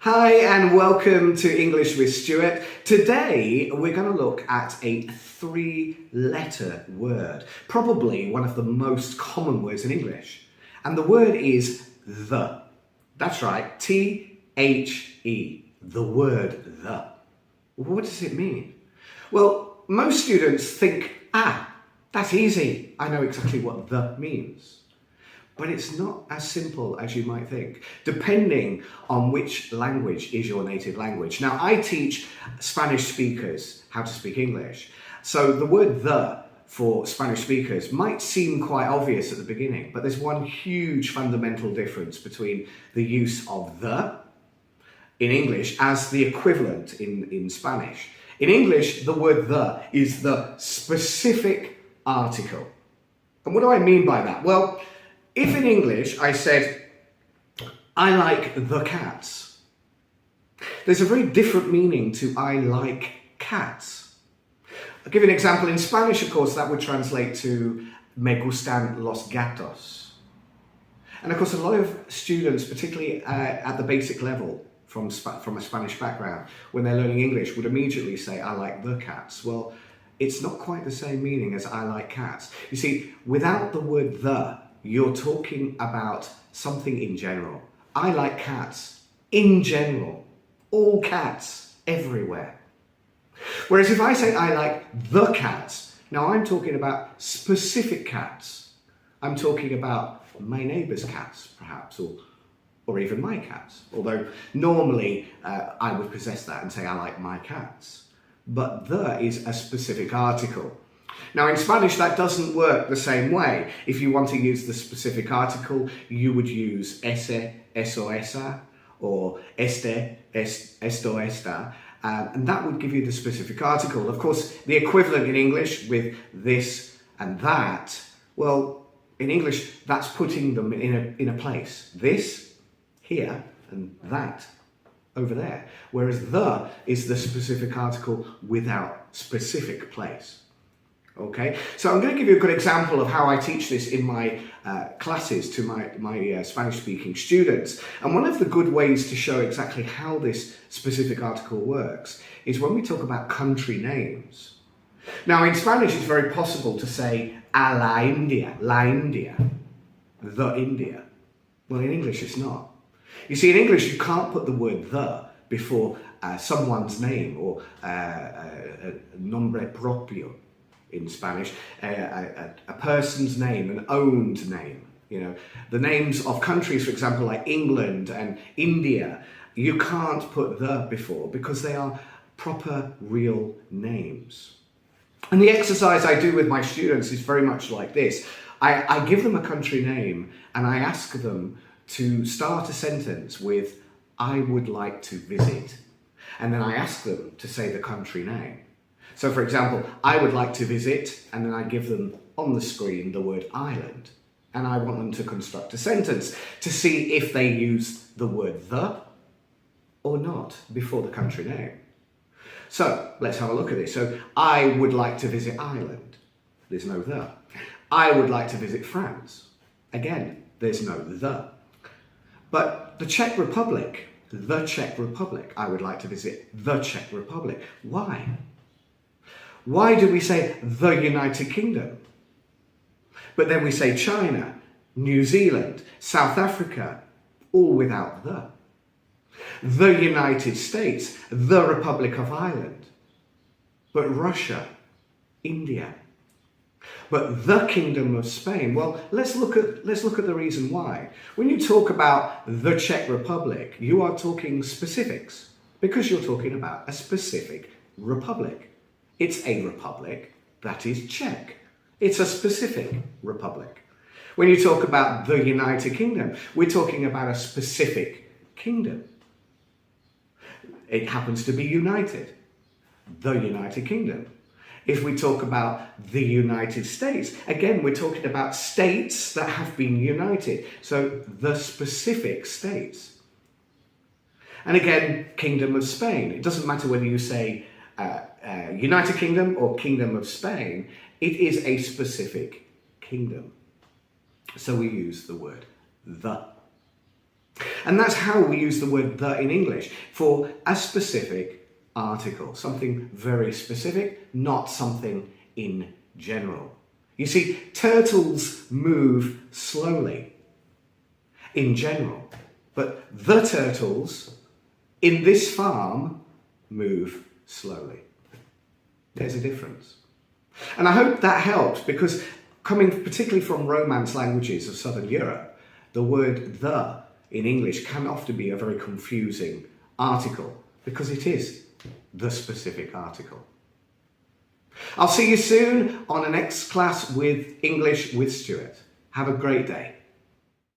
Hi and welcome to English with Stuart. Today we're going to look at a three-letter word, probably one of the most common words in English. And the word is the. That's right, T-H-E, the word the. What does it mean? Well, most students think, that's easy. I know exactly what the means. But it's not as simple as you might think, depending on which language is your native language. Now, I teach Spanish speakers how to speak English. So the word the for Spanish speakers might seem quite obvious at the beginning, but there's one huge fundamental difference between the use of the in English as the equivalent in Spanish. In English, the word the is the specific article. And what do I mean by that? Well, if in English I said, I like the cats, there's a very different meaning to I like cats. I'll give you an example. In Spanish, of course, that would translate to me gustan los gatos. And of course, a lot of students, particularly at the basic level from a Spanish background, when they're learning English, would immediately say, I like the cats. Well, it's not quite the same meaning as I like cats. You see, without the word the, you're talking about something in general. I like cats in general. All cats, everywhere. Whereas if I say I like the cats, now I'm talking about specific cats. I'm talking about my neighbour's cats, perhaps, or even my cats. Although normally I would possess that and say I like my cats. But the is a specific article. Now in Spanish that doesn't work the same way. If you want to use the specific article, you would use ese, eso, esa, or este, esto, esta, and that would give you the specific article. Of course, the equivalent in English with this and that, well, in English that's putting them in a place. This, here, and that, over there. Whereas the is the specific article without specific place. Okay, so I'm going to give you a good example of how I teach this in my classes to my Spanish-speaking students. And one of the good ways to show exactly how this specific article works is when we talk about country names. Now, in Spanish, it's very possible to say a la India, the India. Well, in English, it's not. You see, in English, you can't put the word the before someone's name or nombre propio. In Spanish, a person's name, an owned name. You know, the names of countries, for example, like England and India, you can't put the before because they are proper, real names. And the exercise I do with my students is very much like this. I give them a country name and I ask them to start a sentence with, I would like to visit. And then I ask them to say the country name. So for example, I would like to visit, and then I give them on the screen the word island. And I want them to construct a sentence to see if they use the word the or not before the country name. So let's have a look at this. So I would like to visit Ireland. There's no the. I would like to visit France. Again, there's no the. But the Czech Republic, the Czech Republic. I would like to visit the Czech Republic. Why? Why do we say the United Kingdom? But then we say China, New Zealand, South Africa, all without the. The United States, the Republic of Ireland. But Russia, India. But the Kingdom of Spain. Well, let's look at the reason why. When you talk about the Czech Republic, you are talking specifics because you're talking about a specific republic. It's a republic that is Czech. It's a specific republic. When you talk about the United Kingdom, we're talking about a specific kingdom. It happens to be united. The United Kingdom. If we talk about the United States, again, we're talking about states that have been united. So the specific states. And again, Kingdom of Spain. It doesn't matter whether you say United Kingdom or Kingdom of Spain, it is a specific kingdom. So we use the word the. And that's how we use the word the in English, for a specific article, something very specific, not something in general. You see, turtles move slowly in general, but the turtles in this farm move slowly. There's a difference. And I hope that helps, because coming particularly from Romance languages of Southern Europe, the word the in English can often be a very confusing article, because it is the specific article. I'll see you soon on the next class with English with Stuart. Have a great day.